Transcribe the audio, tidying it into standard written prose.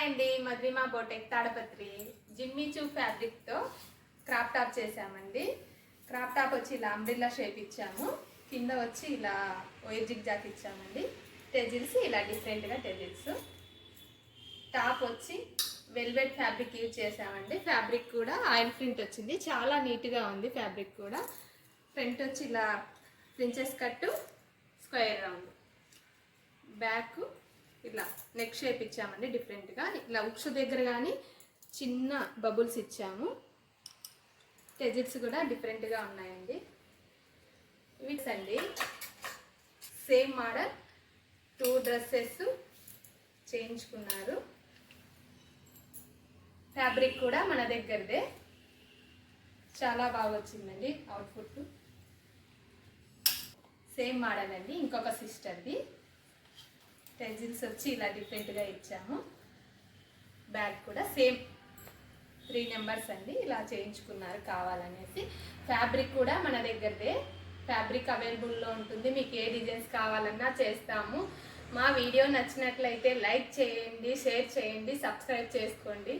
అండి, మధురిమ బోటెక్ తాడపత్రి జిమ్మి చూ ఫ్యాబ్రిక్తో crop top చేసామండి. క్రాప్ టాప్ వచ్చి ఇలా అంబ్రిల్లా షేప్ ఇచ్చాము, కింద వచ్చి ఇలా వైర్ జిగ్ జాక్ ఇచ్చామండి. టెజిల్స్ ఇలా డిఫరెంట్గా టెజిల్స్. టాప్ వచ్చి వెల్వెట్ ఫ్యాబ్రిక్ యూజ్ చేసామండి. ఫ్యాబ్రిక్ కూడా ఆయిల్ ప్రింట్ వచ్చింది, చాలా నీట్గా ఉంది ఫ్యాబ్రిక్ కూడా. ఫ్రంట్ వచ్చి ఇలా ప్రిన్సెస్ కట్టు స్క్వేర్ రౌండ్, బ్యాక్ ఇలా నెక్ షేప్ ఇచ్చామండి డిఫరెంట్గా. ఇలా ఉక్స్ దగ్గర కానీ చిన్న బబుల్స్ ఇచ్చాము. టెజిల్స్ కూడా డిఫరెంట్గా ఉన్నాయండి. విక్స్ అండి, సేమ్ మోడల్ 2 డ్రెస్సెస్ చేయించుకున్నారు. ఫ్యాబ్రిక్ కూడా మన దగ్గరదే, చాలా బాగా వచ్చిందండి అవుట్పుట్. సేమ్ మోడల్ అండి, ఇంకొక సిస్టర్ది. టెజిల్స్ వచ్చి ఇలా డిఫరెంట్గా ఇచ్చాము. బ్యాగ్ కూడా సేమ్ 3 నెంబర్స్ అండి, ఇలా చేయించుకున్నారు కావాలనేసి. ఫ్యాబ్రిక్ కూడా మన దగ్గరదే, ఫ్యాబ్రిక్ అవైలబుల్లో ఉంటుంది. మీకు ఏ డిజైన్స్ కావాలన్నా చేస్తాము. మా వీడియో నచ్చినట్లయితే లైక్ చేయండి, షేర్ చేయండి, సబ్స్క్రైబ్ చేసుకోండి.